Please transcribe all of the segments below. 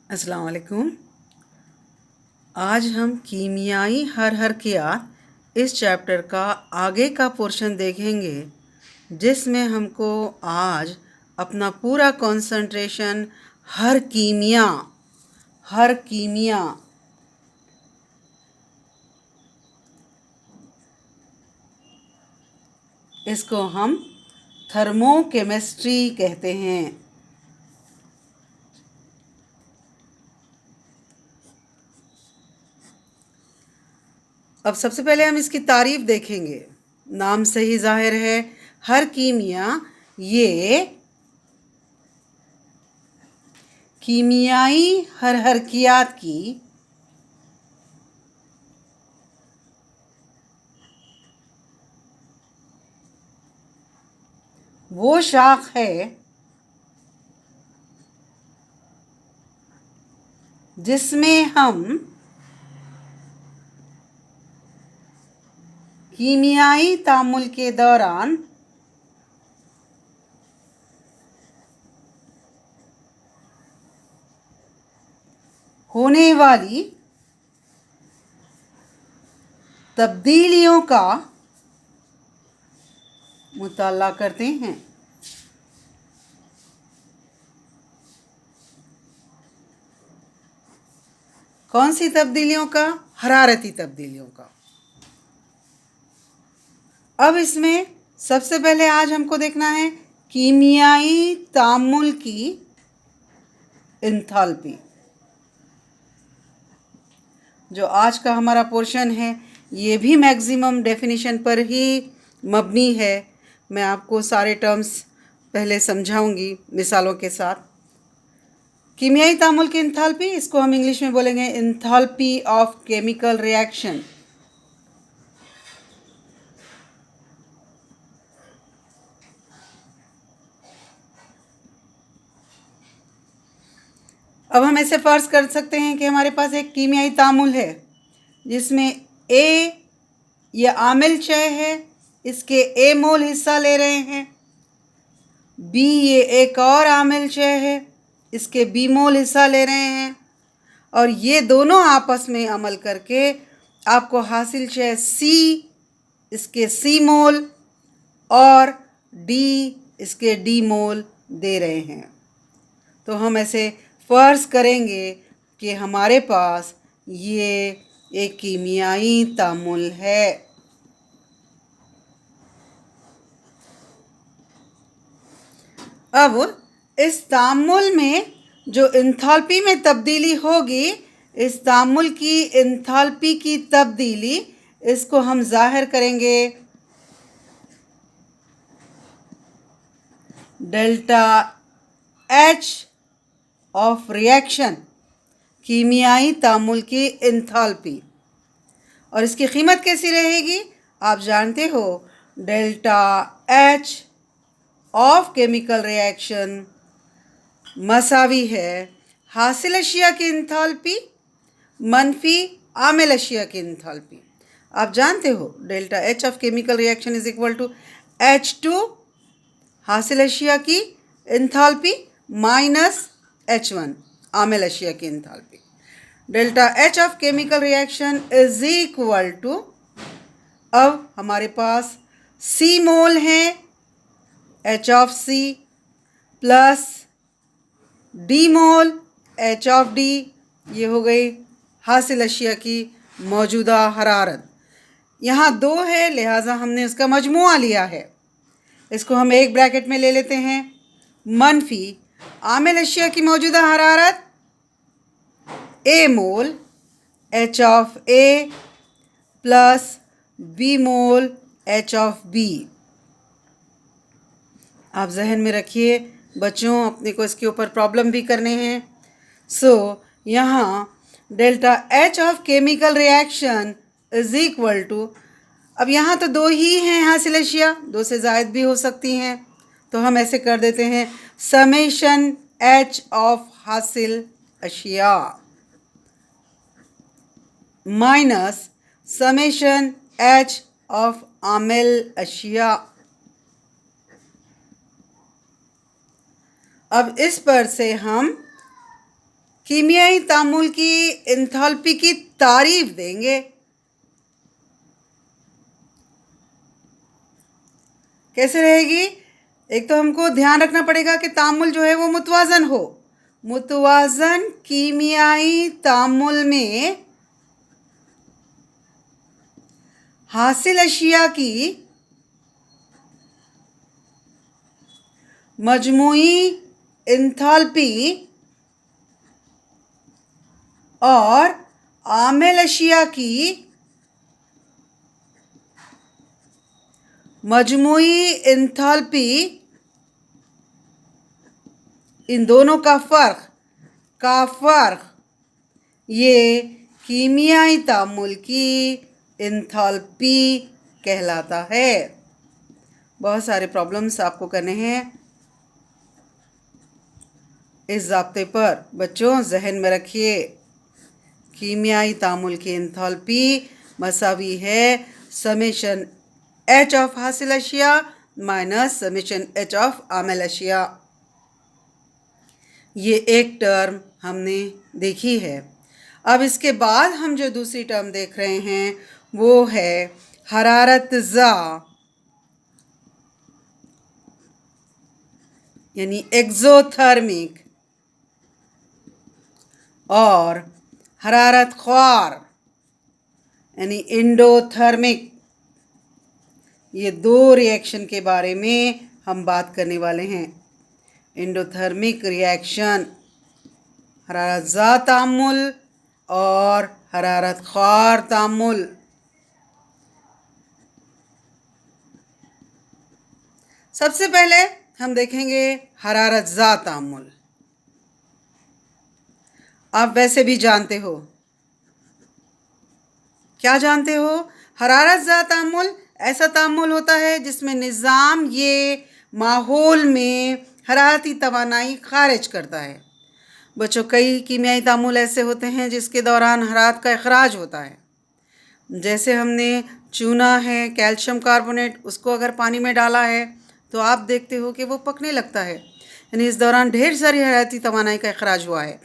अस्सलाम वालेकुम। आज हम कीमियाई हरहरकियात इस चैप्टर का आगे का पोर्शन देखेंगे, जिसमें हमको आज अपना पूरा कंसंट्रेशन हर कीमिया इसको हम थर्मोकेमिस्ट्री कहते हैं। अब सबसे पहले हम इसकी तारीफ देखेंगे। नाम से ही जाहिर है, हर कीमिया ये कीमियाई हरहरकियात की वो शाख है जिसमें हम कीमियाई तामुल के दौरान होने वाली तब्दीलियों का मुताला करते हैं। कौन सी तब्दीलियों का? हरारती तब्दीलियों का। अब इसमें सबसे पहले आज हमको देखना है कीमियाई तामुल की एंथैल्पी। जो आज का हमारा पोर्शन है ये भी मैक्सिमम डेफिनेशन पर ही मबनी है। मैं आपको सारे टर्म्स पहले समझाऊंगी मिसालों के साथ। कीमियाई तामुल की एंथैल्पी, इसको हम इंग्लिश में बोलेंगे एंथैल्पी ऑफ केमिकल रिएक्शन। अब हम ऐसे फर्ज कर सकते हैं कि हमारे पास एक कीमियाई तामुल है जिसमें ए ये आमिल चय है, इसके ए मोल हिस्सा ले रहे हैं। बी ये एक और आमिल चय है, इसके बी मोल हिस्सा ले रहे हैं। और ये दोनों आपस में अमल करके आपको हासिल चय सी, इसके सी मोल और डी, इसके डी मोल दे रहे हैं। तो हम ऐसे फ़र्ज करेंगे कि हमारे पास ये एक कीमियाई तामुल है। अब इस तामुल में जो एंथैल्पी में तब्दीली होगी, इस तामुल की एंथैल्पी की तब्दीली, इसको हम जाहिर करेंगे डेल्टा एच ऑफ रिएक्शन, कीमियाई तामुल की एंथैल्पी। और इसकी कीमत कैसी रहेगी? आप जानते हो, delta H of chemical reaction मसावी है हासिल अशिया की एंथैल्पी मनफी आमिल अशिया की एंथैल्पी। आप जानते हो delta H of chemical reaction is equal to H2 हासिल अशिया की एंथैल्पी माइनस H1 आमिल अशिया की enthalpy. Delta H of chemical reaction is equal to, अब हमारे पास सी मोल हैं H of C plus D mole H of D, ये हो गई हासिल अशिया की मौजूदा हरारत। यहाँ दो है लिहाजा हमने उसका मजमुआ लिया है। इसको हम एक ब्रैकेट में ले लेते हैं। मनफी आमिल अशिया की मौजूदा हरारत A mole H of A plus B mole H of B. आप जहन में रखिए बच्चों, अपने को इसके ऊपर प्रॉब्लम भी करने हैं। यहाँ delta H of chemical reaction is equal to, अब यहाँ तो दो ही हैं हासिल अशिया, दो से ज़ायद भी हो सकती हैं, तो हम ऐसे कर देते हैं समेशन एच ऑफ हासिल अशिया माइनस समेशन एच ऑफ आमिल अशिया। अब इस पर से हम कीमियाई तामुल की एंथैल्पी की तारीफ देंगे। कैसे रहेगी? एक तो हमको ध्यान रखना पड़ेगा कि तामुल जो है वो मुतवाज़न हो। मुतवाज़न कीमियाई तामुल में हासिल अशिया की मजमूई एंथैल्पी और आमिल अशिया की मजमूई एंथैल्पी, इन दोनों का फ़र्क ये कीमियाई तामुल की एंथैल्पी कहलाता है। बहुत सारे प्रॉब्लम्स आपको करने हैं इस ज़ाब्ते पर। बच्चों जहन में रखिए, कीमियाई तामुल की एंथैल्पी मसावी है समेशन एच ऑफ हासिल अशिया माइनस समेशन एच ऑफ आमिल अशिया। ये एक टर्म हमने देखी है। अब इसके बाद हम जो दूसरी टर्म देख रहे हैं वो है हरारत ज़ा, यानी एक्ज़ोथर्मिक, और हरारत ख्वार यानी एंडोथर्मिक। ये दो रिएक्शन के बारे में हम बात करने वाले हैं। एंडोथर्मिक रिएक्शन, हरारत ज़ा तामुल और हरारत ख्वार तामुल। सबसे पहले हम देखेंगे हरारत ज़ा तामुल। आप वैसे भी जानते हो, क्या जानते हो? हरारत ज़ा तामुल ऐसा तामुल होता है जिसमें निज़ाम ये माहौल में हरारती तवानाई खारिज करता है। बच्चों, कई कीमियाई तामुल ऐसे होते हैं जिसके दौरान हरारत का इखराज होता है। जैसे हमने चूना है, कैल्शियम कार्बोनेट, उसको अगर पानी में डाला है तो आप देखते हो कि वो पकने लगता है, यानी इस दौरान ढेर सारी हरारती तवानाई का इखराज हुआ है।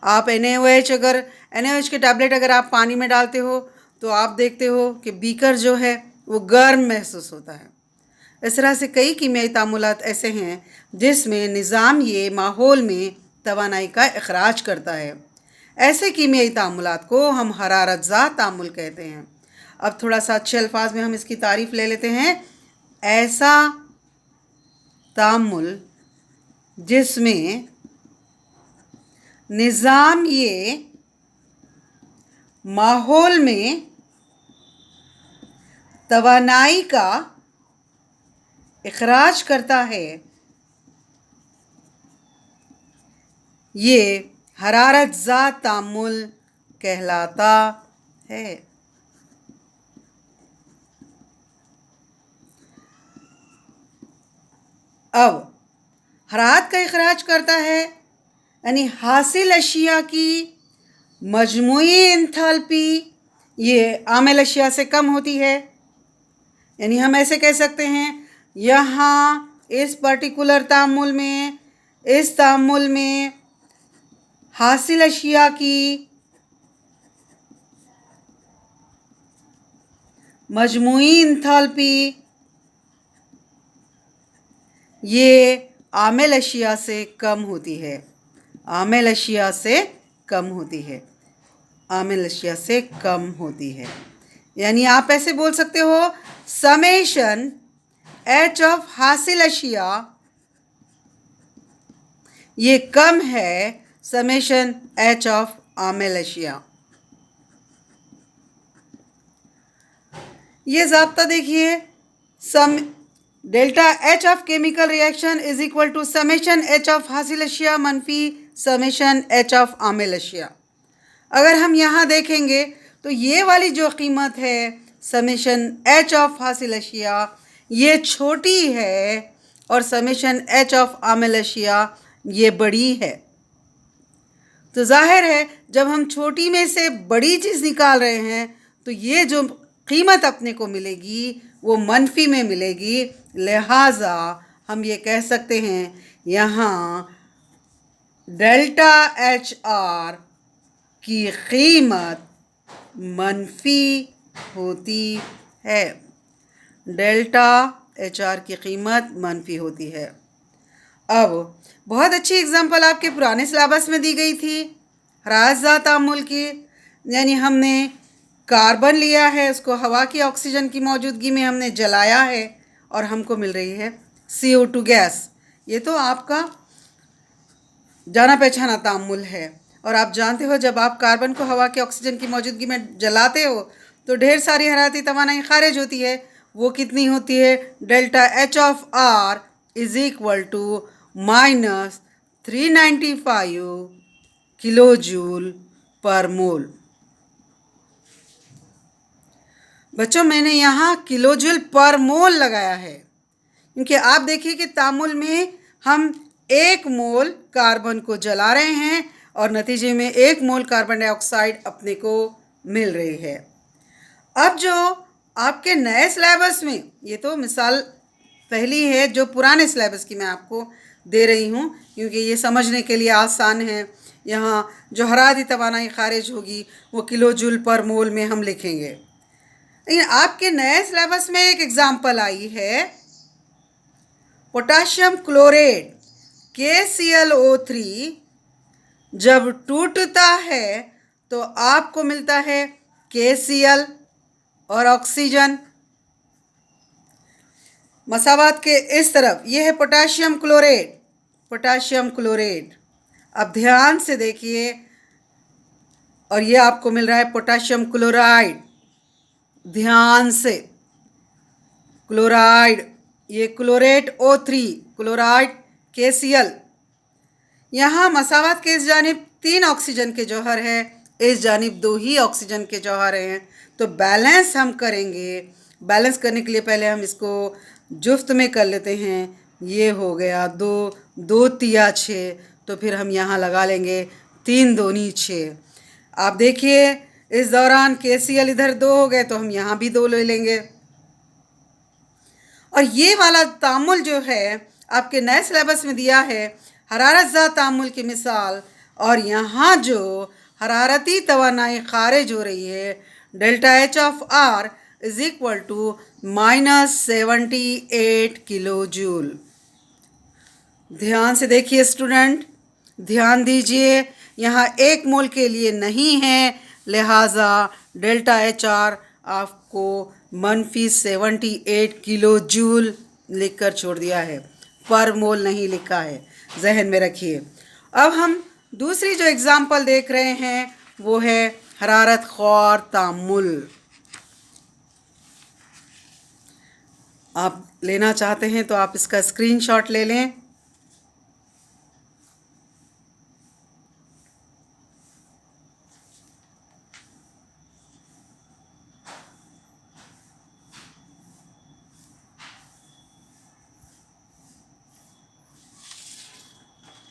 आप NaOH के टैबलेट अगर आप पानी में डालते हो तो आप देखते हो कि बीकर जो है वो गर्म महसूस होता है। इस तरह से कई कीमियाई तामुलात ऐसे हैं जिसमें निज़ाम ये माहौल में तवानाई का इखराज करता है। ऐसे कीमियाई तामुलात को हम हरारत ज़ा तामुल कहते हैं। अब थोड़ा सा अच्छे अल्फाज में हम इसकी तारीफ ले लेते हैं। ऐसा तामुल जिसमें निज़ाम ये माहौल में तवानाई का इखराज करता है, ये हरारत ज़ा तामुल कहलाता है। अब हरारत का इखराज करता है यानी हासिल अशिया की मजमूई एंथैल्पी ये आमिल अशिया से कम होती है। यानी हम ऐसे कह सकते हैं, यहाँ इस पर्टिकुलर तामुल में, इस तामुल में हासिल अशिया की मजमूई एंथैल्पी ये आमिल अशिया से कम होती है। आमिल अशिया से कम होती है। आमिल अशिया से कम होती है। यानी आप ऐसे बोल सकते हो, समेशन एच ऑफ हासिल अशिया ये कम है समेशन एच ऑफ आमिल अशिया। ये ज़ाब्ता देखिए, sum delta H of chemical reaction is equal to summation H of हासिल अशिया मनफी समेशन एच ऑफ आमिल अशिया। अगर हम यहाँ देखेंगे तो ये वाली जो कीमत है समेशन एच ऑफ हासिल अशिया ये छोटी है और समेशन एच ऑफ आमिल अशिया ये बड़ी है। तो जाहिर है जब हम छोटी में से बड़ी चीज़ निकाल रहे हैं तो ये जो कीमत अपने को मिलेगी वो मनफी में मिलेगी। लिहाजा हम ये कह सकते हैं यहाँ डेल्टा एच आर की कीमत मनफी होती है। डेल्टा एच आर की कीमत मनफी होती है। अब बहुत अच्छी एग्जांपल आपके पुराने सिलेबस में दी गई थी हरारत तामुल की, यानी हमने कार्बन लिया है, उसको हवा की ऑक्सीजन की मौजूदगी में हमने जलाया है और हमको मिल रही है CO2 गैस। ये तो आपका जाना पहचाना तामुल है। और आप जानते हो जब आप कार्बन को हवा की ऑक्सीजन की मौजूदगी में जलाते हो तो ढेर सारी हरारती तवानाई खारिज होती है। वो कितनी होती है? Delta H of R is equal to -395 kilo joule per mole. बच्चों मैंने यहाँ किलो जूल पर मोल लगाया है क्योंकि आप देखिए कि तामुल में हम 1 मोल कार्बन को जला रहे हैं और नतीजे में 1 मोल कार्बन डाइऑक्साइड अपने को मिल रही है। अब जो आपके नए सिलेबस में, ये तो मिसाल पहली है जो पुराने सिलेबस की मैं आपको दे रही हूँ क्योंकि ये समझने के लिए आसान है। यहाँ जो हरारती तवानाई खारिज होगी वो किलो जूल पर मोल में हम लिखेंगे। लेकिन आपके नए सिलेबस में एक एग्जाम्पल आई है पोटाशियम क्लोरेट KClO3 जब टूटता है तो आपको मिलता है KCl और ऑक्सीजन। मसावात के इस तरफ ये है पोटाशियम क्लोरेट, पोटाशियम क्लोरेट। अब ध्यान से देखिए और ये आपको मिल रहा है पोटाशियम क्लोराइड। ध्यान से, क्लोराइड, ये क्लोरेट O3, क्लोराइड KCl। यहाँ मसावात के इस जानिब 3 ऑक्सीजन के जौहर है, इस जानिब 2 ही ऑक्सीजन के जौहर हैं। तो बैलेंस हम करेंगे। बैलेंस करने के लिए पहले हम इसको जुफ्त में कर लेते हैं। ये हो गया 2, 2 तिया 6, तो फिर हम यहाँ लगा लेंगे 3 दूनी 6। आप देखिए इस दौरान KCl इधर 2 हो गए तो हम यहाँ भी 2 ले लेंगे। और ये वाला तामुल जो है आपके नए सिलेबस में दिया है हरारत ज़ा तामुल की मिसाल, और यहाँ जो हरारती तवानाई खारिज हो रही है delta H of R is equal to -78 kilo joule. ध्यान से देखिए स्टूडेंट, ध्यान दीजिए, यहाँ 1 मोल के लिए नहीं है, लिहाजा डेल्टा एच आर आपको -78 किलो जूल लिख कर छोड़ दिया है, पर मोल नहीं लिखा है, जहन में रखिए। अब हम दूसरी जो एग्ज़ाम्पल देख रहे हैं वो है हरारत ख्वार तामुल। आप लेना चाहते हैं तो आप इसका स्क्रीनशॉट ले लें।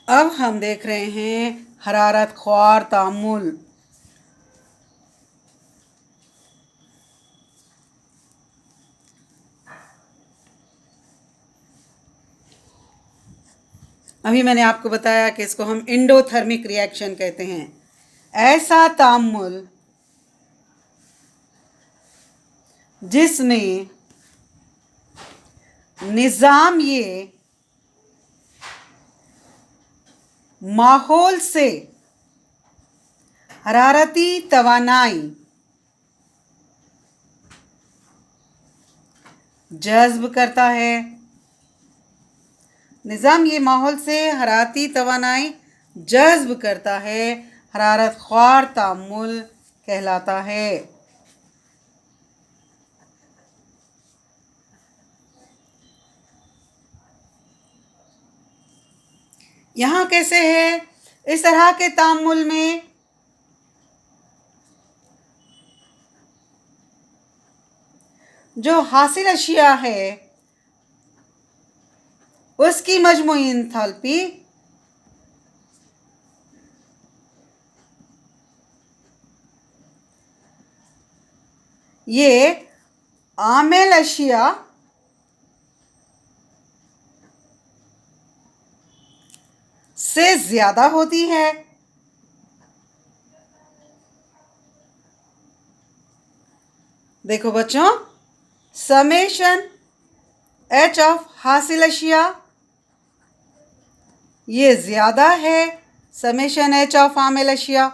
अब हम देख रहे हैं हरारत ख्वार तामुल। अभी मैंने आपको बताया कि इसको हम एंडोथर्मिक रिएक्शन कहते हैं। ऐसा तामुल जिसमें निज़ाम ये माहौल से हरारती तवानाई जज्ब करता है। निज़ाम ये माहौल से हरारती तवानाई जज्ब करता है, हरारत ख्वार तामुल कहलाता है। यहाँ कैसे है? इस तरह के तामुल में जो हासिल अशिया है उसकी मजमूई एंथैल्पी ये आमेल अशिया से ज़्यादा होती है। देखो बच्चों, समेशन एच ऑफ हासिल अशिया ये ज़्यादा है समेशन एच ऑफ आमिल अशिया।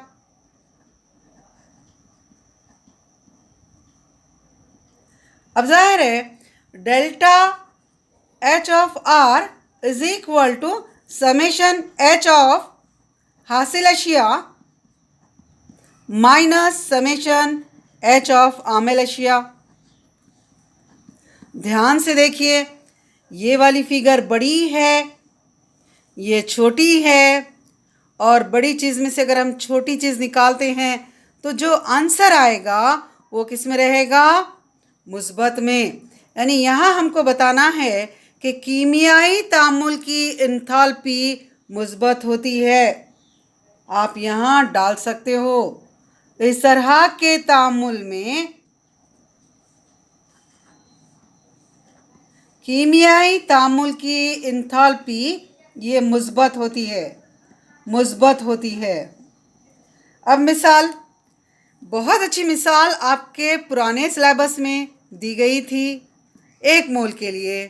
अब जाहिर है delta H of R is equal to summation H of हासिल अशिया माइनस समेशन एच ऑफ आमिल अशिया। ध्यान से देखिए, ये वाली फिगर बड़ी है, ये छोटी है, और बड़ी चीज़ में से अगर हम छोटी चीज़ निकालते हैं तो जो आंसर आएगा वो किस में रहेगा? मुस्बत में। यानी यहाँ हमको बताना है कि कीमियाई तामुल की एंथैल्पी मुस्बत होती है। आप यहाँ डाल सकते हो। इस तरह के तामुल में कीमियाई तामुल की एंथैल्पी ये मुस्बत होती है, मुस्बत होती है। अब मिसाल, बहुत अच्छी मिसाल आपके पुराने सिलेबस में दी गई थी 1 मोल के लिए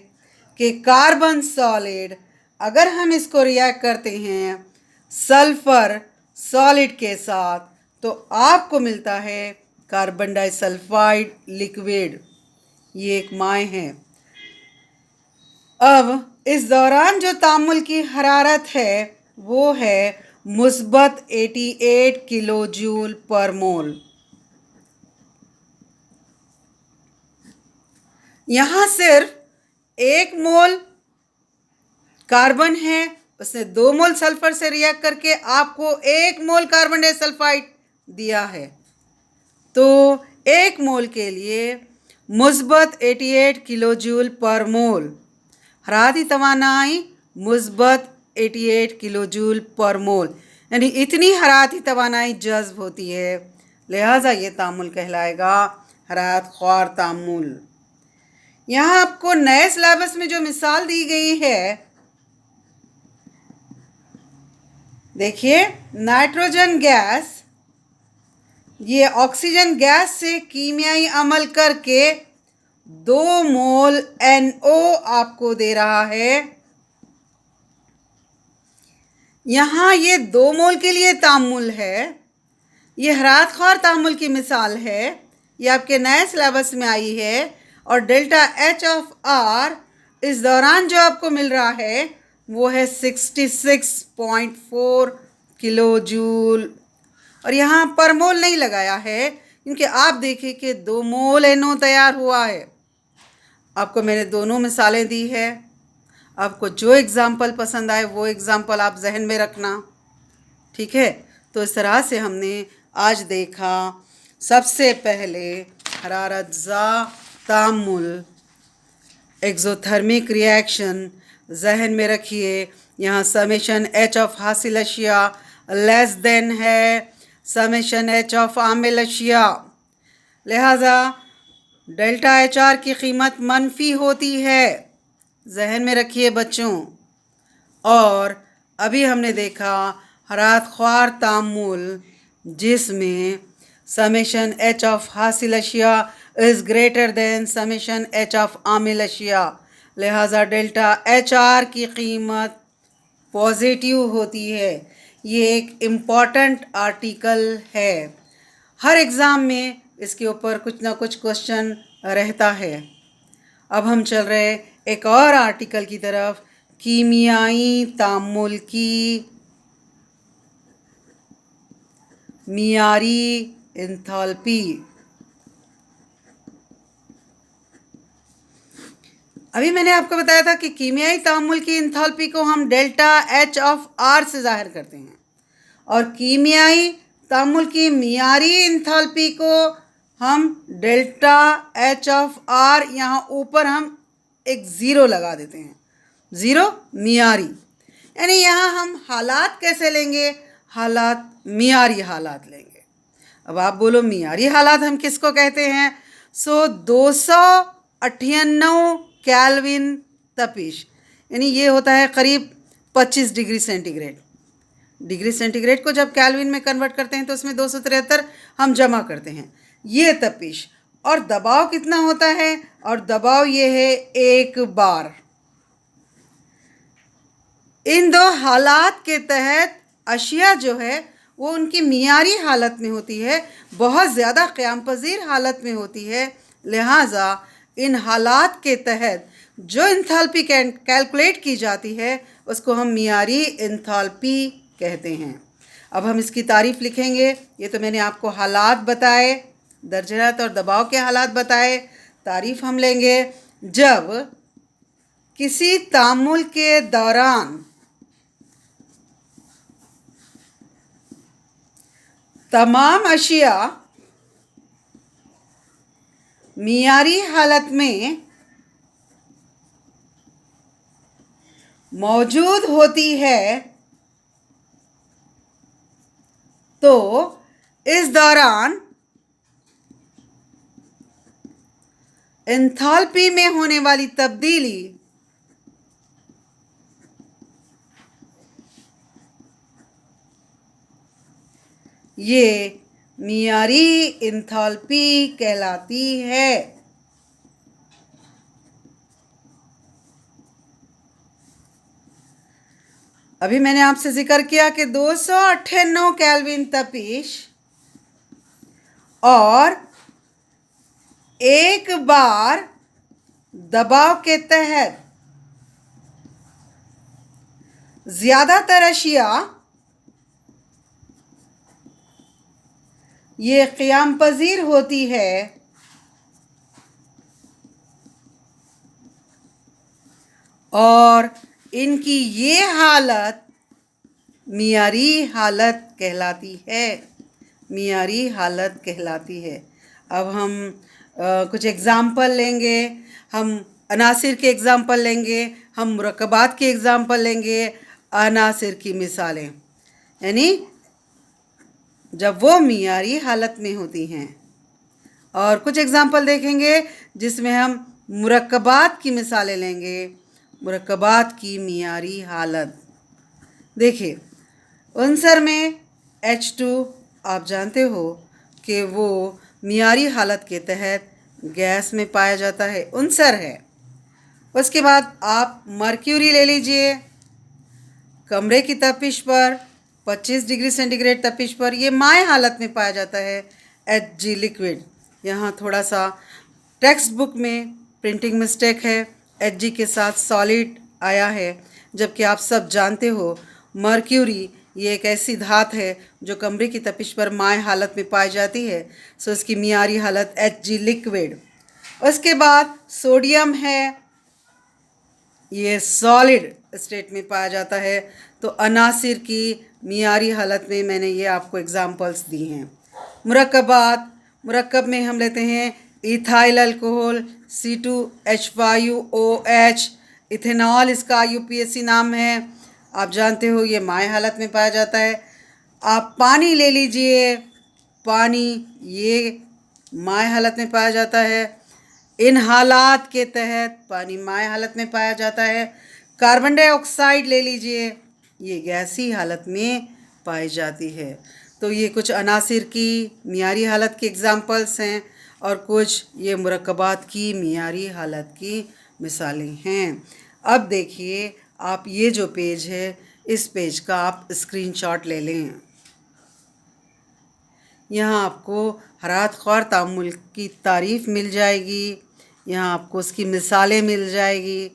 कि कार्बन सॉलिड अगर हम इसको रिएक्ट करते हैं सल्फर सॉलिड के साथ तो आपको मिलता है कार्बन डाइसल्फाइड लिक्विड। ये एक माय है। अब इस दौरान जो तामुल की हरारत है वो है मुस्बत 88 किलो जूल पर मोल। यहाँ सिर्फ 1 मोल कार्बन है, उसने 2 मोल सल्फर से रिएक्ट करके आपको 1 मोल कार्बन डाइसल्फाइड दिया है। तो 1 मोल के लिए मुस्बत 88 किलो जूल पर मोल हरारती तवानाई मुस्बत 88 किलो जूल पर मोल, यानी इतनी हरारती तवानाई जज्ब होती है, लिहाजा ये तामुल कहलाएगा हरारत ख्वार तामुल। यहाँ आपको नए सिलेबस में जो मिसाल दी गई है, देखिए नाइट्रोजन गैस ये ऑक्सीजन गैस से कीमियाई अमल करके 2 मोल NO आपको दे रहा है। यहाँ ये 2 मोल के लिए तामुल है, ये हरारत ख्वार तामुल की मिसाल है, ये आपके नए सिलेबस में आई है। और डेल्टा एच ऑफ आर इस दौरान जो आपको मिल रहा है वो है 66.4 किलो जूल। और यहाँ पर मोल नहीं लगाया है क्योंकि आप देखिए कि 2 मोल NO तैयार हुआ है। आपको मैंने दोनों मिसालें दी है, आपको जो एग्ज़ाम्पल पसंद आए वो एग्ज़ाम्पल आप जहन में रखना, ठीक है। तो इस तरह से हमने आज देखा सबसे पहले हरारत ज़ा तामुल एक्ज़ोथर्मिक रिएक्शन। जहन में रखिए यहाँ समेशन एच ऑफ हासिल अशिया लेस देन है समेशन एच ऑफ आमिल अशिया, लिहाजा डेल्टा एच आर की कीमत मनफी होती है। जहन में रखिए बच्चों। और अभी हमने देखा हरारत ख्वार तामुल जिसमें समेशन एच ऑफ हासिल अशिया is greater than summation H of आमिल अशिया, लिहाजा डेल्टा एच आर की कीमत पॉजिटिव होती है। ये एक इम्पॉर्टेंट आर्टिकल है, हर एग्ज़ाम में इसके ऊपर कुछ ना कुछ क्वेश्चन रहता है। अब हम चल रहे एक और आर्टिकल की तरफ, कीमियाई तामुल की मियारी एंथैल्पी। अभी मैंने आपको बताया था कि कीमियाई तामुल की एंथैल्पी को हम डेल्टा एच ऑफ आर से ज़ाहिर करते हैं और कीमियाई तामुल की मियारी एंथैल्पी को हम डेल्टा एच ऑफ आर, यहाँ ऊपर हम एक ज़ीरो लगा देते हैं, ज़ीरो मियारी। यानी यहाँ हम हालात कैसे लेंगे? हालात मियारी हालात लेंगे। अब आप बोलो मियारी हालात हम किसको कहते हैं? 298 केल्विन तपिश, यानी ये होता है करीब 25 डिग्री सेंटीग्रेड। डिग्री सेंटीग्रेड को जब केल्विन में कन्वर्ट करते हैं तो उसमें 273 हम जमा करते हैं। ये तपिश और दबाव कितना होता है, और दबाव ये है 1 बार। इन दो हालात के तहत अशिया जो है वो उनकी मियारी हालत में होती है, बहुत ज़्यादा क़याम पज़ीर हालत में होती है। लिहाजा इन हालात के तहत जो इंथाल्पी कैलकुलेट की जाती है उसको हम मियारी इंथाल्पी कहते हैं। अब हम इसकी तारीफ़ लिखेंगे। ये तो मैंने आपको हालात बताए, दर्जात और दबाव के हालात बताए। तारीफ़ हम लेंगे, जब किसी तामुल के दौरान तमाम अशिया मियारी हालत में मौजूद होती है तो इस दौरान एंथैल्पी में होने वाली तब्दीली ये मियारी एंथैल्पी कहलाती है। अभी मैंने आपसे जिक्र किया कि 298 केल्विन तपिश और 1 बार दबाव के तहत ज़्यादातर अशिया ये क़याम पज़ीर होती है और इनकी ये हालत मियारी हालत कहलाती है, मियारी हालत कहलाती है। अब हम कुछ एग्ज़ाम्पल लेंगे, हम अनासिर के एग्ज़ाम्पल लेंगे, हम मुरक्कबात के एग्ज़ाम्पल लेंगे, अनासिर की मिसालें, यानी जब वो मियारी हालत में होती हैं। और कुछ एग्ज़ाम्पल देखेंगे जिसमें हम मुरक्कबात की मिसालें लेंगे, मुरक्कबात की मियारी हालत। देखिए, उनसर में H2 आप जानते हो कि वो मियारी हालत के तहत गैस में पाया जाता है, उनसर है। उसके बाद आप मर्क्यूरी ले लीजिए, कमरे की तपिश पर 25 डिग्री सेंटीग्रेड तपिश पर ये माय हालत में पाया जाता है, Hg लिक्विड। यहाँ थोड़ा सा टेक्स्ट बुक में प्रिंटिंग मिस्टेक है, Hg के साथ सॉलिड आया है, जबकि आप सब जानते हो मर्क्यूरी ये एक ऐसी धात है जो कमरे की तपिश पर माय हालत में पाई जाती है, सो इसकी मियारी हालत Hg लिक्विड। उसके बाद सोडियम है, ये सॉलिड स्टेट में पाया जाता है। तो अनासिर की मियारी हालत में मैंने ये आपको एग्जांपल्स दी हैं। मुरक्कबात, मुरक्कब में हम लेते हैं इथाइल अल्कोहल C2H5OH, इथेनॉल इसका IUPAC नाम है, आप जानते हो ये माय हालत में पाया जाता है। आप पानी ले लीजिए, पानी ये माय हालत में पाया जाता है। इन हालात के तहत पानी माय हालत में पाया जाता है। कार्बन डाइऑक्साइड ले लीजिए, ये गैसी हालत में पाई जाती है। तो ये कुछ अनासिर की मियारी हालत के एग्ज़ाम्पल्स हैं और कुछ ये मुरक्कबात की मियारी हालत की मिसालें हैं। अब देखिए, आप ये जो पेज है इस पेज का आप स्क्रीनशॉट ले लें। यहाँ आपको हरारत ख़्वार तामुल की तारीफ़ मिल जाएगी, यहाँ आपको उसकी मिसालें मिल जाएगी,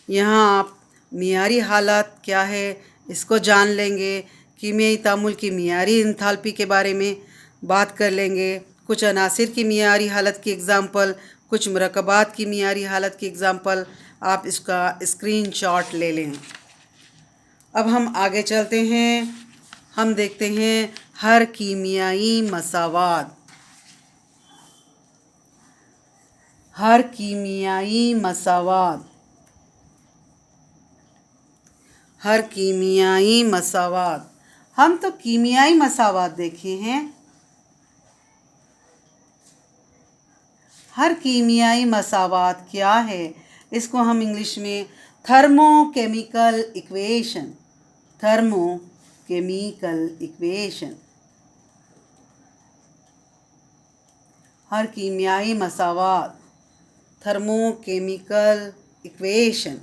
यहाँ आप मियारी हालत क्या है इसको जान लेंगे, कीमियाई तामुल की मियारी इंथाल्पी के बारे में बात कर लेंगे, कुछ अनासिर की मियारी हालत की एग्ज़ाम्पल, कुछ मुरक्कबात की मियारी हालत की एग्ज़ाम्पल, आप इसका स्क्रीनशॉट ले लें। अब हम आगे चलते हैं, हम देखते हैं हर कीमियाई मसावात। हर कीमियाई मसावात, हर कीमियाई मसावात, हम तो कीमियाई मसावात देखे हैं। हर कीमियाई मसावात क्या है, इसको हम इंग्लिश में thermochemical equation, thermo chemical equation. हर कीमियाई मसावात, थर्मोकेमिकल इक्वेशन,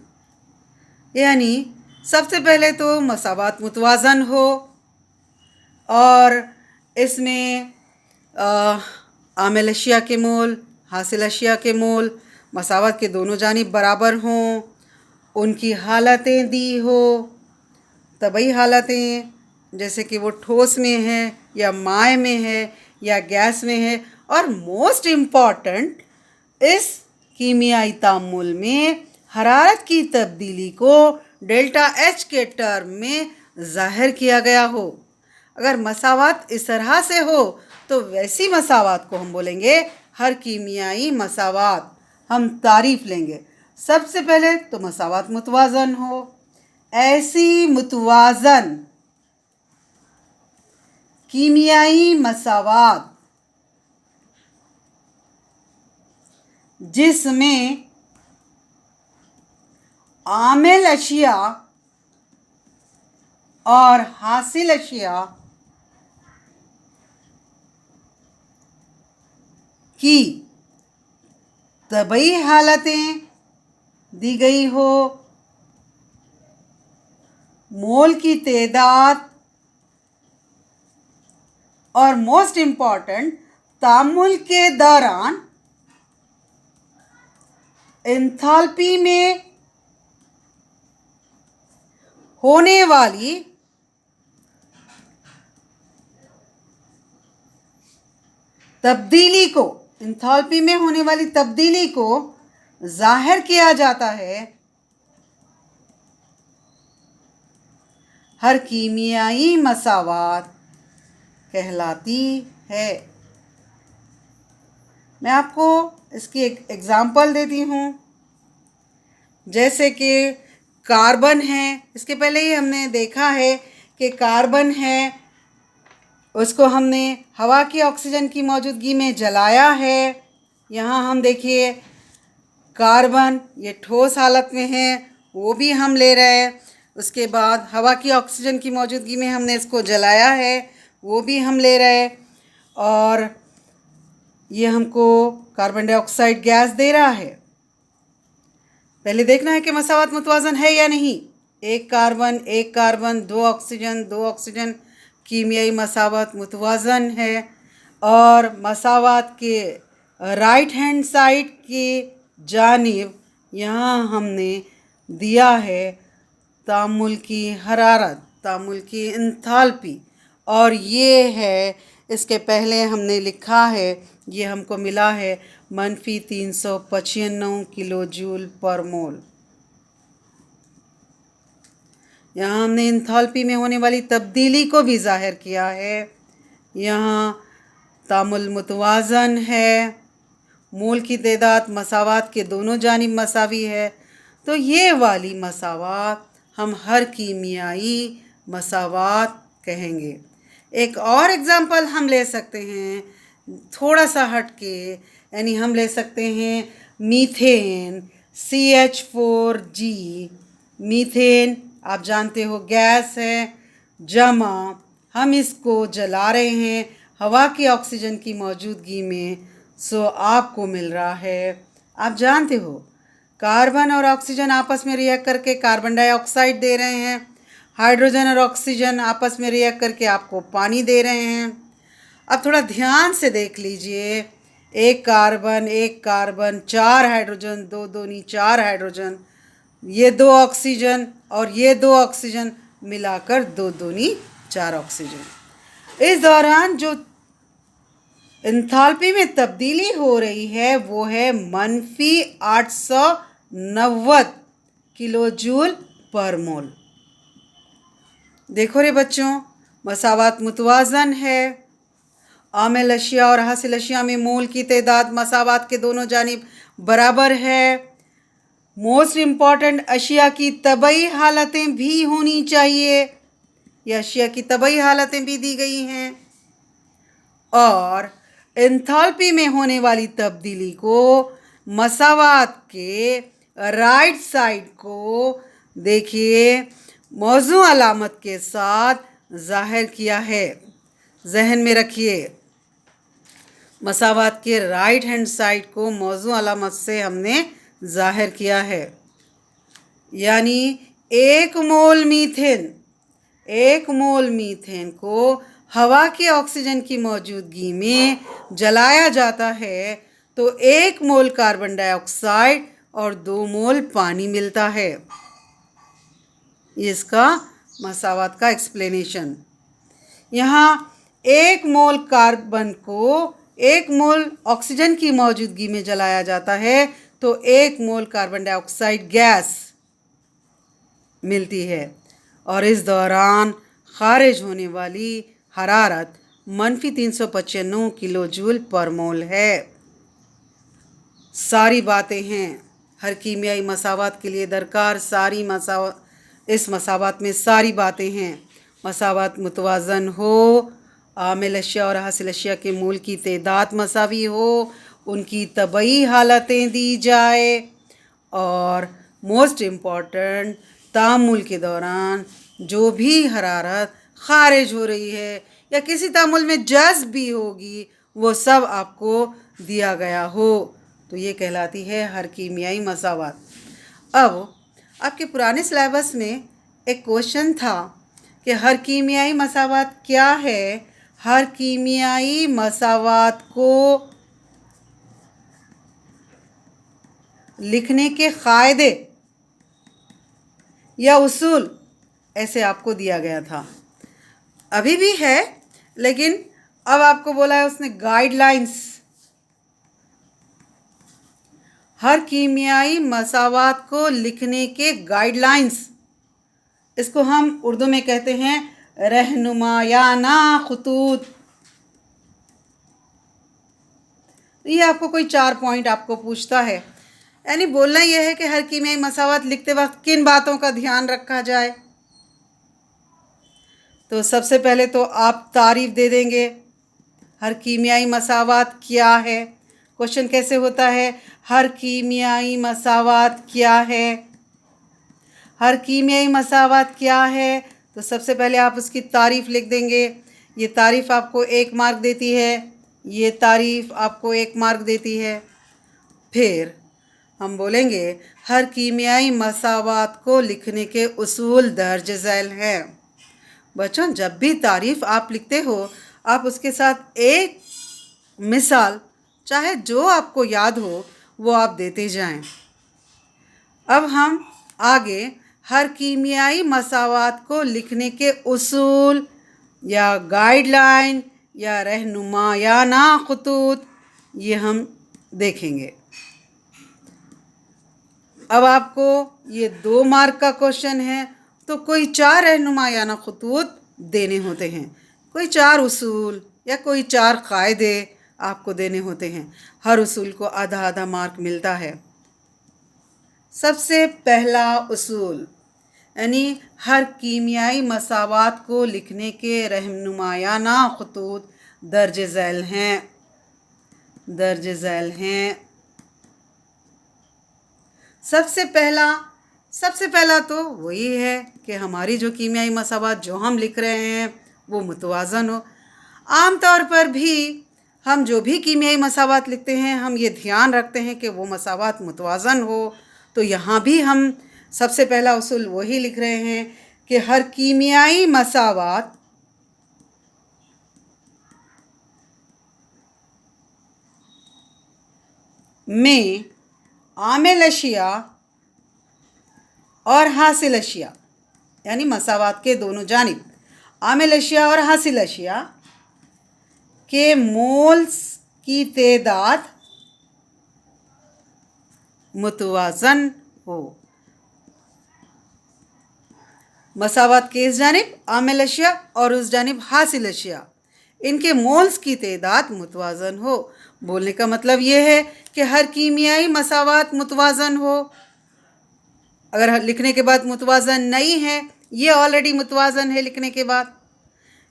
यानी सबसे पहले तो मसावात मुतवाज़न हो और इसमें आमिल अशिया के मोल, हासिल अशिया के मोल मसावत के दोनों जानिब बराबर हों, उनकी हालतें दी हो, तबई हालतें जैसे कि वो ठोस में है या माय में है या गैस में है, और मोस्ट इम्पॉर्टेंट इस कीमियाई तामुल में हरारत की तब्दीली को डेल्टा एच के टर्म में ज़ाहिर किया गया हो। अगर मसावात इस तरह से हो तो वैसी मसावात को हम बोलेंगे हर कीमियाई मसावात। हम तारीफ लेंगे। सबसे पहले तो मसावात मुतवाज़न हो, ऐसी मुतवाज़न कीमियाई मसावात जिसमें आमिल अशिया और हासिल अशिया की तबई हालतें दी गई हो, मोल की तादाद और मोस्ट इम्पॉर्टेंट तामुल के दौरान एंथैल्पी में होने वाली तब्दीली को, एंथैल्पी में होने वाली तब्दीली को जाहिर किया जाता है। हर कीमियाई मसावात कहलाती है। मैं आपको इसकी एक एग्ज़ाम्पल देती हूँ। जैसे कि कार्बन है, इसके पहले ही हमने देखा है कि कार्बन है, उसको हमने हवा की ऑक्सीजन की मौजूदगी में जलाया है। यहाँ हम देखिए कार्बन ये ठोस हालत में है, वो भी हम ले रहे हैं। उसके बाद हवा की ऑक्सीजन की मौजूदगी में हमने इसको जलाया है, वो भी हम ले रहे हैं। और ये हमको कार्बन डाइऑक्साइड गैस दे रहा है। पहले देखना है कि मसावात मुतवाज़न है या नहीं। एक कार्बन, दो ऑक्सीजन, कीमियाई मसावात मुतवाज़न है। और मसावात के राइट हैंड साइड की जानिब यहाँ हमने दिया है तामुल की हरारत, तामुल की एंथैल्पी, और ये है इसके पहले हमने लिखा है, ये हमको मिला है -395 किलो जूल पर मोल। यहाँ हमने एंथैल्पी में होने वाली तब्दीली को भी ज़ाहिर किया है। यहाँ तामुल मुतवाज़न है, मोल की तादाद मसावात के दोनों जानिब मसावी है, तो ये वाली मसावात हम हर कीमियाई मसावात कहेंगे। एक और एग्ज़ाम्पल हम ले सकते हैं थोड़ा सा हट के, यानी हम ले सकते हैं मीथेन CH4G। मीथेन आप जानते हो गैस है जमा, हम इसको जला रहे हैं हवा की ऑक्सीजन की मौजूदगी में, सो आपको मिल रहा है, आप जानते हो कार्बन और ऑक्सीजन आपस में रिएक्ट करके कार्बन डाइऑक्साइड दे रहे हैं, हाइड्रोजन और ऑक्सीजन आपस में रिएक्ट करके आपको पानी दे रहे हैं। अब थोड़ा ध्यान से देख लीजिए, एक कार्बन, चार हाइड्रोजन, दो दूनी चार हाइड्रोजन, ये दो ऑक्सीजन और ये दो ऑक्सीजन मिलाकर दो दूनी चार ऑक्सीजन। इस दौरान जो एंथैल्पी में तब्दीली हो रही है वो है -890 किलो जूल पर मोल। देखो रे बच्चों, मसावात मुतवाज़न है। आमिल अशिया और हासिल अशिया में मोल की तादाद मसावात के दोनों जानिब बराबर है। मोस्ट इम्पॉर्टेंट अशिया की तबई हालतें भी होनी चाहिए, ये अशिया की तबई हालतें भी दी गई हैं। और एंथैल्पी में होने वाली तब्दीली को मसावात के राइट साइड को देखिए मौजू अलामत के साथ ज़ाहिर किया है। जहन में रखिए, मसावात के राइट हैंड साइड को मौजू अलामत से हमने ज़ाहिर किया है। यानी एक मोल मीथेन को हवा के ऑक्सीजन की मौजूदगी में जलाया जाता है तो 1 मोल कार्बन डाइऑक्साइड और 2 मोल पानी मिलता है। ये इसका मसावात का एक्सप्लेनेशन। यहाँ 1 मोल कार्बन को 1 मोल ऑक्सीजन की मौजूदगी में जलाया जाता है तो 1 मोल कार्बन डाइऑक्साइड गैस मिलती है और इस दौरान खारिज होने वाली हरारत -395 किलो जूल पर मोल है। सारी बातें हैं हर कीमियाई मसावात के लिए दरकार। इस मसावात में सारी बातें हैं। मसावात मुतवाज़न हो, आमिल अशिया और हासिल अशिया के मोल की तादाद मसावी हो, उनकी तबई हालतें दी जाए और मोस्ट इम्पॉर्टेंट तामुल के दौरान जो भी हरारत खारिज हो रही है या किसी तामुल में जज़्ब भी होगी वो सब आपको दिया गया हो तो ये कहलाती है हर कीमियाई मसावात। अब आपके पुराने सिलेबस में एक क्वेश्चन था कि हर कीमियाई मसावात क्या है। हर कीमियाई मसावात को लिखने के क़ायदे या उसूल ऐसे आपको दिया गया था, अभी भी है, लेकिन अब आपको बोला है उसने गाइडलाइंस। हर कीमियाई मसावात को लिखने के गाइडलाइंस, इसको हम उर्दू में कहते हैं रहनुमायाना खुतूत। ये आपको कोई 4 पॉइंट आपको पूछता है, यानी बोलना यह है कि हर कीमियाई मसावात लिखते वक्त किन बातों का ध्यान रखा जाए। तो सबसे पहले तो आप तारीफ़ दे देंगे, हर कीमियाई मसावात क्या है। क्वेश्चन कैसे होता है, हर कीमियाई मसावात क्या है। हर कीमियाई मसावात क्या है, तो सबसे पहले आप उसकी तारीफ़ लिख देंगे। ये तारीफ़ आपको 1 मार्क देती है, ये तारीफ़ आपको 1 मार्क देती है। फिर हम बोलेंगे हर कीमियाई मसावात को लिखने के उसूल दर्ज झैल हैं। बच्चों, जब भी तारीफ़ आप लिखते हो आप उसके साथ एक मिसाल, चाहे जो आपको याद हो वो आप देते जाएं। अब हम आगे हर कीमियाई मसावात को लिखने के उसूल या गाइडलाइन या रहनुमायाना खुतूत ये हम देखेंगे। अब आपको ये 2 मार्क का क्वेश्चन है तो कोई 4 रहनुमायाना खुतूत देने होते हैं, कोई 4 उसूल या कोई 4 क़ायदे आपको देने होते हैं। हर उसूल को आधा आधा मार्क मिलता है। सबसे पहला उसूल यानी हर कीमियाई मसावात को लिखने के रहनुमायाना खुतूत दर्ज झैल हैं। सबसे पहला तो वही है कि हमारी जो कीमियाई मसावात जो हम लिख रहे हैं वो मुतवाज़न हो। आम तौर पर भी हम जो भी कीमियाई मसावात लिखते हैं हम ये ध्यान रखते हैं कि वो मसावात मुतवाज़न हो। तो यहाँ भी हम सबसे पहला उसूल वही लिख रहे हैं कि हर कीमियाई मसावात में आमिल अशिया और हासिल अशिया यानी मसावात के दोनों जानिब आमिल अशिया और हासिल अशिया के मोल्स की तादाद मुतवाज़न हो। मसावात के इस जानिब आमिल अशिया और उस जानिब हासिल अशिया, इनके मोल्स की तादाद मुतवाज़न हो। बोलने का मतलब ये है कि हर कीमियाई मसावात मुतवाज़न हो। अगर लिखने के बाद मुतवाज़न नहीं है, ये ऑलरेडी मुतवाज़न है, लिखने के बाद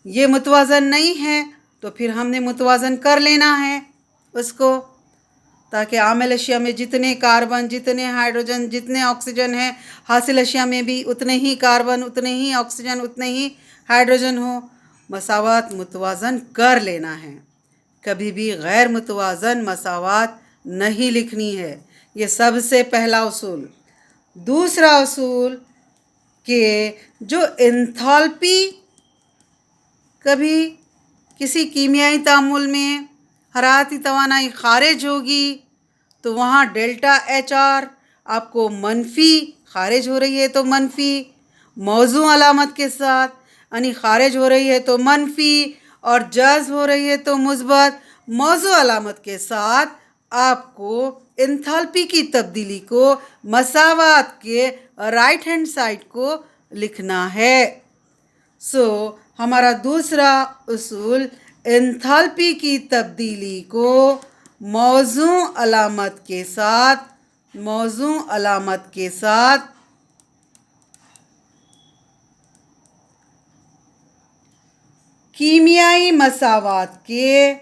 ये मुतवाज़न नहीं है तो फिर हमने मुतवाज़न कर लेना है उसको, ताकि आमिल अशिया में जितने कार्बन, जितने हाइड्रोजन, जितने ऑक्सीजन हैं, हासिल अशिया में भी उतने ही कार्बन, उतने ही ऑक्सीजन, उतने ही हाइड्रोजन हो, मसावात मुतवाज़न कर लेना है। कभी भी गैर मुतवाज़न मसावात नहीं लिखनी है। ये सबसे पहला उसूल। दूसरा उसूल कि जो एंथैल्पी कभी किसी कीमियाई तामुल में हरारती तवानाई खारिज होगी तो वहाँ डेल्टा एच आर आपको मनफी, खारिज हो रही है तो मनफी मौजू अलामत के साथ, यानी खारिज हो रही है तो मनफी और जज़्ब हो रही है तो मुस्बत मौजू अलामत के साथ आपको एंथैल्पी की तब्दीली को मसावात के राइट हैंड साइड को लिखना है। हमारा दूसरा उसूल एंथैल्पी की तब्दीली को मौजू अलामत के साथ कीमियाई मसावात के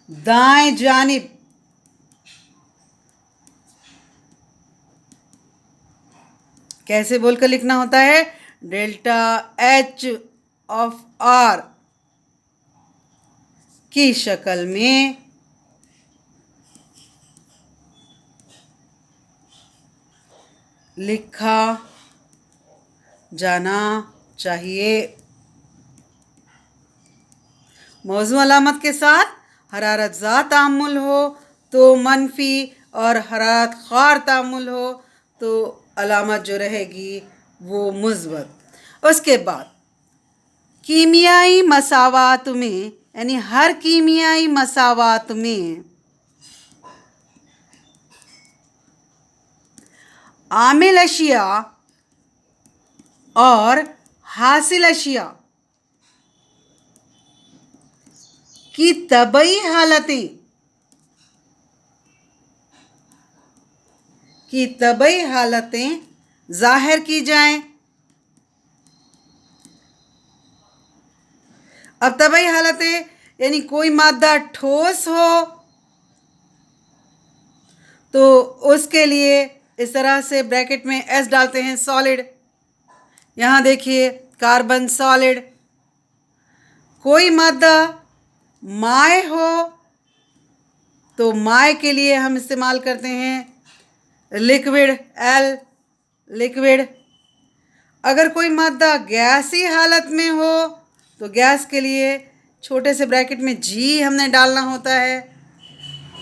दाएं जानिब कैसे बोलकर लिखना होता है? डेल्टा एच ऑफ आर की शक्ल में लिखा जाना चाहिए। मौजू अलामत के साथ हरारत ज़ा तामुल हो तो मनफी और हरारत ख़ार तामुल हो तो अलामत जो रहेगी वो मुस्बत। उसके बाद कीमियाई मसावात में, यानी हर कीमियाई मसावात में आमिल अशिया और हासिल अशिया की तबई हालतें ज़ाहिर की जाएं। अब तबई हालतें यानी कोई मादा ठोस हो तो उसके लिए इस तरह से ब्रैकेट में एस डालते हैं, सॉलिड। यहाँ देखिए कार्बन सॉलिड। कोई मादा माय हो तो माय के लिए हम इस्तेमाल करते हैं लिक्विड, एल लिक्विड। अगर कोई मादा गैसी हालत में हो तो गैस के लिए छोटे से ब्रैकेट में जी हमने डालना होता है।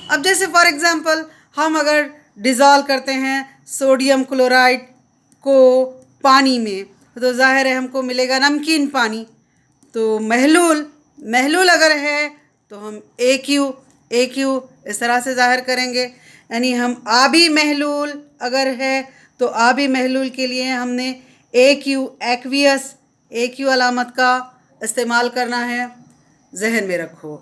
अब जैसे फॉर एग्ज़ाम्पल हम अगर डिज़ोल्व करते हैं सोडियम क्लोराइड को पानी में तो ज़ाहिर है हमको मिलेगा नमकीन पानी। तो महलूल अगर है तो हम ए क्यू इस तरह से ज़ाहिर करेंगे। यानी हम आबी महलूल अगर है तो आबी महलूल के लिए हमने ए क्यू, एक्वियस ए क्यू अलामत का इस्तेमाल करना है। जहन में रखो,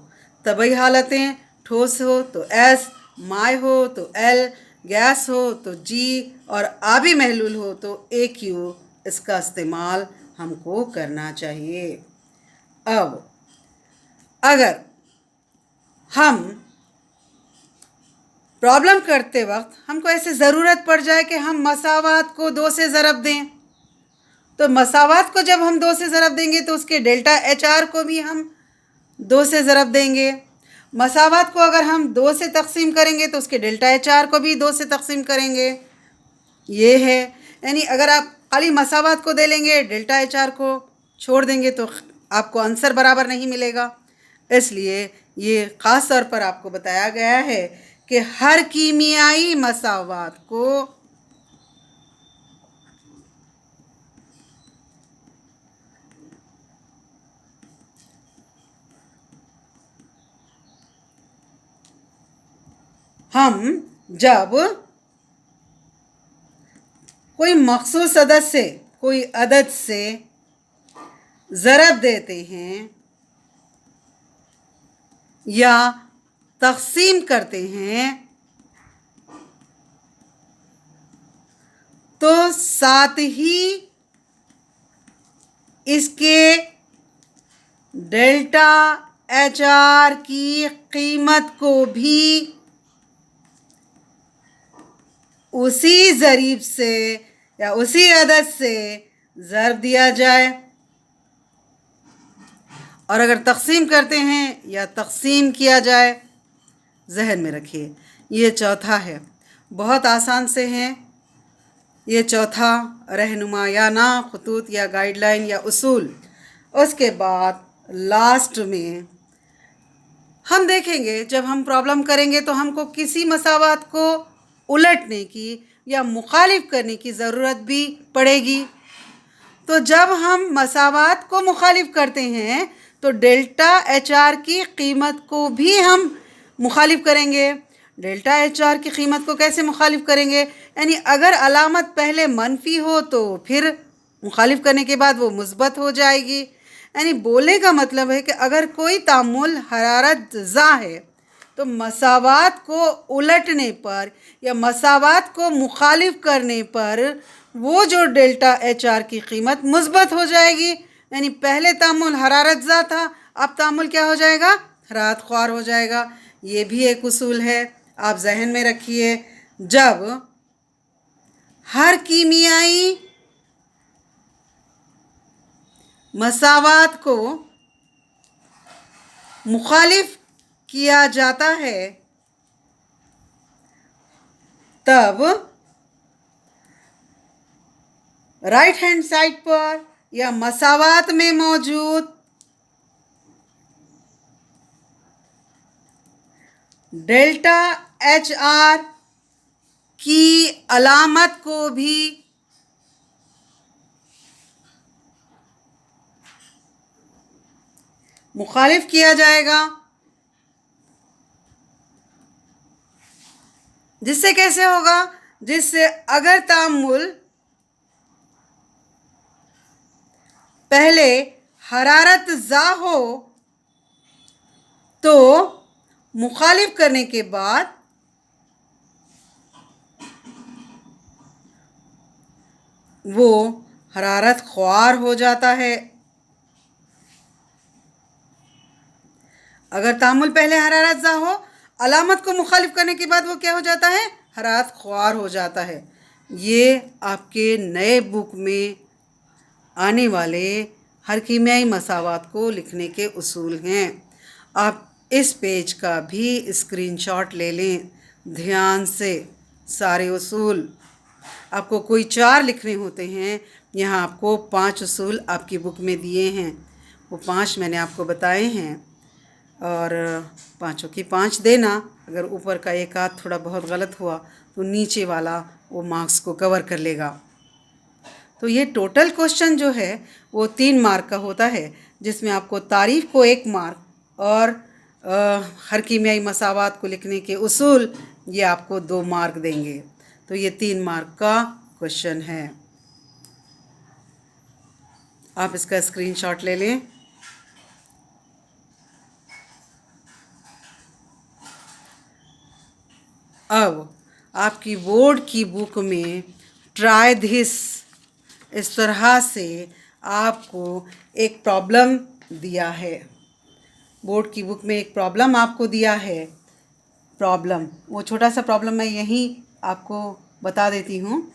तबई हालतें ठोस हो तो एस, माय हो तो एल, गैस हो तो जी और आबी महलूल हो तो ए क्यू, इसका इस्तेमाल हमको करना चाहिए। अब अगर हम प्रॉब्लम करते वक्त हमको ऐसे ज़रूरत पड़ जाए कि हम मसावात को 2 से ज़रब दें, तो मसावात को जब हम 2 से ज़रब देंगे तो उसके डेल्टा एच आर को भी हम 2 से ज़रब देंगे। मसावात को अगर हम 2 से तकसीम करेंगे तो उसके डेल्टा एच आर को भी 2 से तकसीम करेंगे। ये है, यानी अगर आप खाली मसावात को दे लेंगे, डेल्टा एच आर को छोड़ देंगे तो आपको आंसर बराबर नहीं मिलेगा। इसलिए ये ख़ास तौर पर आपको बताया गया है कि हर कीमियाई मसावात को हम जब कोई मखसूस अदद से ज़रब देते हैं या तक़सीम करते हैं तो साथ ही इसके डेल्टा एच आर की कीमत को भी उसी ज़रीब से या उसी अदद से ज़र्ब दिया जाए, और अगर तक़सीम करते हैं या तक़सीम किया जाए, जहन में रखिए। ये चौथा है, बहुत आसान से हैं। ये चौथा रहनुमायाना खतूत या गाइडलाइन या उसूल। उसके बाद लास्ट में हम देखेंगे, जब हम प्रॉब्लम करेंगे तो हमको किसी मसावात को उलटने की या मुखालिफ करने की ज़रूरत भी पड़ेगी। तो जब हम मसावात को मुखालिफ करते हैं तो डेल्टा एच आर की कीमत को भी हम मुखालिफ करेंगे। डेल्टा एच आर की कीमत को कैसे मुखालिफ करेंगे? यानी अगर अलामत पहले मनफी हो तो फिर मुखालिफ करने के बाद वो मुस्बत हो जाएगी। यानी बोलने का मतलब है कि अगर कोई तामुल हरारत ज़ा है तो मसावात को उलटने पर या मसावात को मुखालिफ करने पर वो जो डेल्टा एच आर की कीमत मुस्बत हो जाएगी। यानी पहले तामुल हरारत ज़ा था, अब तामुल क्या हो जाएगा? हरारत ख्वार हो जाएगा। ये भी एक उसूल है, आप जहन में रखिए। जब हर कीमियाई मसावात को मुखालिफ किया जाता है तब राइट हैंड साइड पर या मसावात में मौजूद डेल्टा एच आर की अलामत को भी मुखालिफ किया जाएगा। जिससे कैसे होगा? जिससे अगर तामुल पहले हरारत ज़ा हो तो मुखालिफ करने के बाद वो हरारत ख्वार हो जाता है। अगर तामुल पहले हरारत ज़ा हो, अलामत को मुखालिफ करने के बाद वो क्या हो जाता है? हरारत ख्वार हो जाता है। ये आपके नए बुक में आने वाले हर कीमियाई मसावात को लिखने के उसूल हैं। आप इस पेज का भी स्क्रीनशॉट ले लें ध्यान से। सारे उसूल आपको कोई 4 लिखने होते हैं, यहाँ आपको 5 उसूल आपकी बुक में दिए हैं। वो 5 मैंने आपको बताए हैं और पाँचों की 5 देना। अगर ऊपर का एक आध थोड़ा बहुत गलत हुआ तो नीचे वाला वो मार्क्स को कवर कर लेगा। तो ये टोटल क्वेश्चन जो है वो 3 मार्क का होता है, जिसमें आपको तारीफ़ को 1 मार्क और हर कीमियाई मसावात को लिखने के उसूल ये आपको 2 मार्क देंगे। तो ये 3 मार्क का क्वेश्चन है। आप इसका स्क्रीनशॉट ले लें। अब आपकी बोर्ड की बुक में ट्राई धिस इस तरह से आपको एक प्रॉब्लम दिया है। बोर्ड की बुक में एक प्रॉब्लम आपको दिया है। प्रॉब्लम, वो छोटा सा प्रॉब्लम मैं यहीं आपको बता देती हूँ।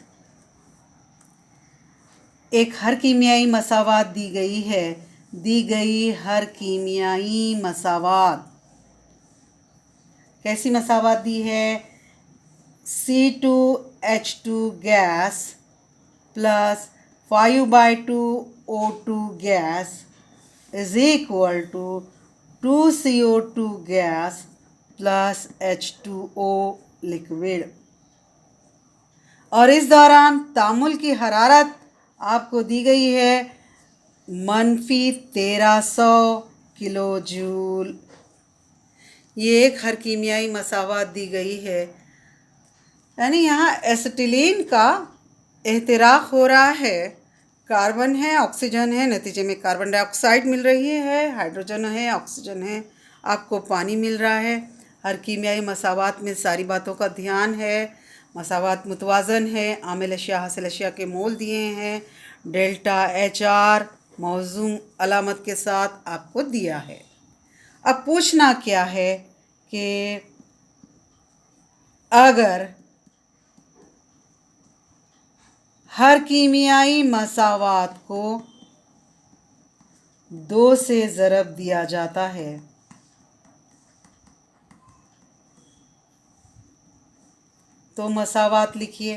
एक हर कीमियाई मसावात दी गई है। दी गई हर कीमियाई मसावात कैसी मसावात दी है? C2H2 gas plus 5/2O2 gas is equal to 2CO2 gas plus H2O liquid. और इस दौरान तामुल की हरारत आपको दी गई है -1300 किलो जूल। ये एक हर कीमियाई मसावात दी गई है। यानी यहाँ एसिटिलीन का एहतिराक हो रहा है। कार्बन है, ऑक्सीजन है, नतीजे में कार्बन डाइऑक्साइड मिल रही है, हाइड्रोजन है, ऑक्सीजन है, आपको पानी मिल रहा है। हर कीमियाई मसावात में सारी बातों का ध्यान है। मसावात मुतवाज़न है। आमिल अशिया हासिल अशिया के मोल दिए हैं। डेल्टा एच आर मौजूम अलामत के साथ आपको दिया है। अब पूछना क्या है कि अगर हर कीमियाई मसावात को 2 से ज़रब दिया जाता है। तो मसावात लिखिए,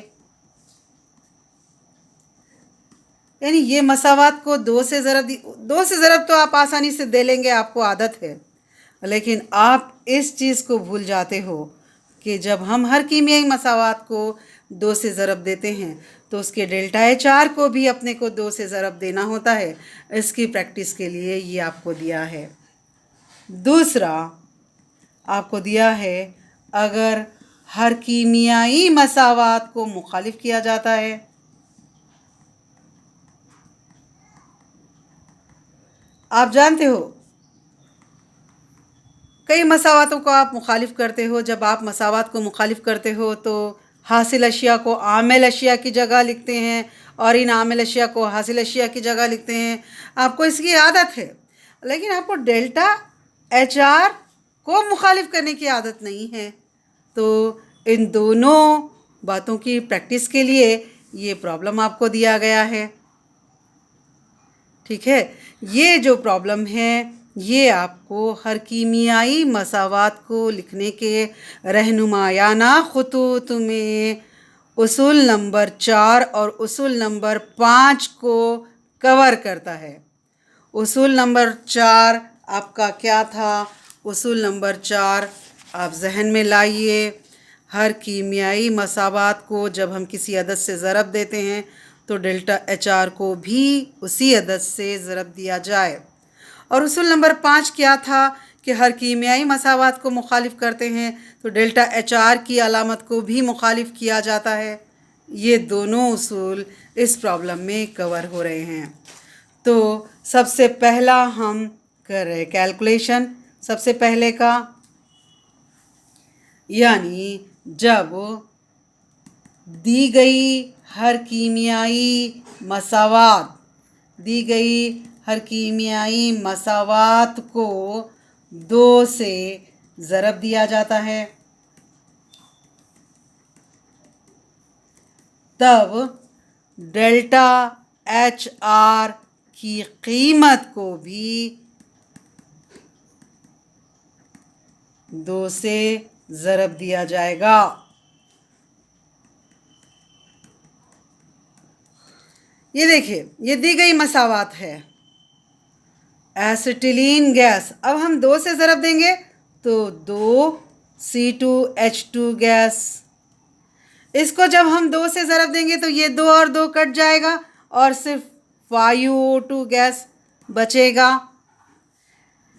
यानी ये मसावात को 2 से ज़रब 2 से ज़रब तो आप आसानी से दे लेंगे, आपको आदत है। लेकिन आप इस चीज़ को भूल जाते हो कि जब हम हर कीमियाई मसावात को 2 से ज़रब देते हैं तो उसके डेल्टा एच आर को भी अपने को 2 से ज़रब देना होता है। इसकी प्रैक्टिस के लिए ये आपको दिया है। दूसरा आपको दिया है, अगर हर कीमियाई मसावात को मुखालिफ किया जाता है, आप जानते हो कई मसावातों को आप मुखालिफ करते हो। जब आप मसावात को मुखालिफ करते हो तो हासिल अशिया को आमिल अशिया की जगह लिखते हैं और इन आमिल अशिया को हासिल अशिया की जगह लिखते हैं। आपको इसकी आदत है, लेकिन आपको डेल्टा एच आर को मुखालिफ करने की आदत नहीं है। तो इन दोनों बातों की प्रैक्टिस के लिए ये प्रॉब्लम आपको दिया गया है। ठीक है, ये जो प्रॉब्लम है ये आपको हर कीमियाई मसावात को लिखने के रहनुमायाना ख़ुतूत में उसूल नंबर 4 और उसूल नंबर 5 को कवर करता है। उसूल नंबर 4 आपका क्या था? उसूल नंबर 4 आप जहन में लाइए। हर कीमियाई मसावात को जब हम किसी अदद से ज़रब देते हैं तो डेल्टा एच आर को भी उसी अदद से ज़रब दिया जाए। और उसूल नंबर 5 क्या था कि हर कीमियाई मसावात को मुखालिफ करते हैं तो डेल्टा एच आर की अलामत को भी मुखालिफ किया जाता है। ये दोनों उसूल इस प्रॉब्लम में कवर हो रहे हैं। तो सबसे पहला हम कर रहे कैलकुलेशन सबसे पहले का, यानी जब दी गई हर कीमियाई मसावात को 2 से ज़रब दिया जाता है, तब डेल्टा एच आर की कीमत को भी 2 से ज़रब दिया जाएगा। ये देखिए, ये दी गई मसावात है एसिटिलीन गैस। अब हम 2 से ज़रब देंगे तो 2C2H2 गैस। इसको जब हम 2 से ज़रब देंगे तो ये 2 और 2 कट जाएगा और सिर्फ 5O2 गैस बचेगा।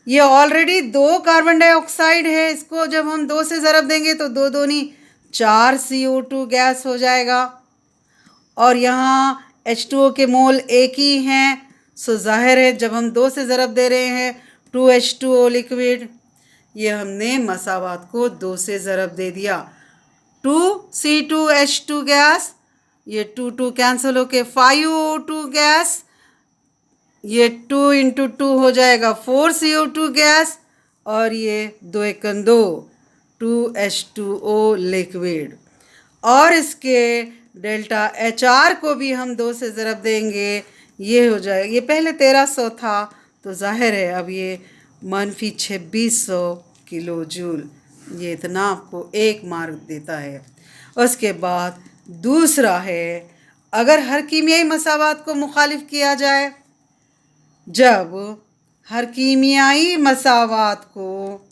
ये ऑलरेडी 2 कार्बन डाइऑक्साइड है, इसको जब हम 2 से ज़रब देंगे तो 2 दूनी 4 CO2 गैस हो जाएगा। और यहाँ H2O के मोल एक ही हैं, सो ज़ाहिर है जब हम 2 से ज़रब दे रहे हैं 2H2O लिक्विड, ये हमने मसावात को 2 से ज़रब दे दिया। 2C2H2 गैस, ये 2 कैंसिल होके 5O2 गैस, ये 2 × 2 हो जाएगा 4CO2 गैस, और ये 2 एकन 2 2H2O लिक्विड। और इसके डेल्टा एच आर को भी हम 2 से ज़रब देंगे, ये हो जाएगा, ये पहले 1300 था तो ज़ाहिर है अब ये -2600 किलो जूल, ये इतना आपको 1 मार्क देता है। उसके बाद दूसरा है, अगर हर कीमियाई मसावात को मुखालिफ किया जाए, जब हर कीमियाई मसावात को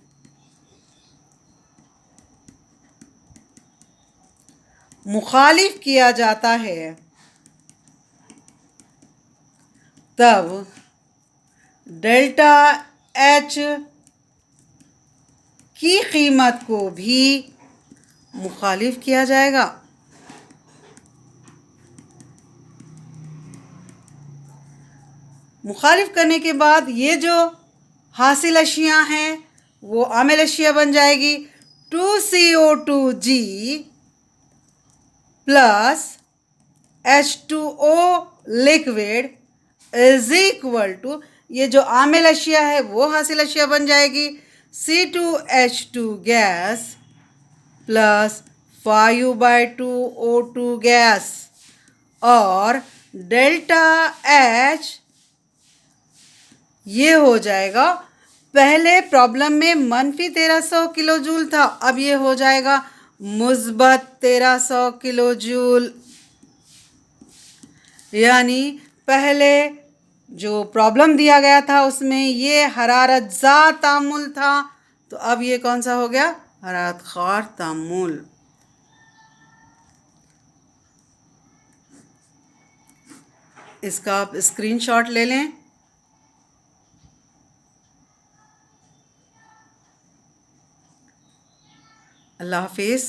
मुखालिफ किया जाता है तब डेल्टा एच की कीमत को भी मुखालिफ किया जाएगा। मुखालिफ करने के बाद ये जो हासिल अशिया हैं वो आमिल अशिया बन जाएगी। 2CO2G plus H2O liquid is equal to, ये जो आमिल अशिया है वो हासिल अशिया बन जाएगी, C2H2 gas plus 5/2 O2 gas. और डेल्टा एच ये हो जाएगा, पहले प्रॉब्लम में मनफी 1300 किलो जूल था, अब ये हो जाएगा मुस्बत 1300 किलो जूल। यानी पहले जो प्रॉब्लम दिया गया था उसमें ये हरारत ज़ा तामुल था, तो अब ये कौन सा हो गया, हरारत खार तामुल। इसका आप स्क्रीनशॉट ले लें। अल्लाह हाफिज़।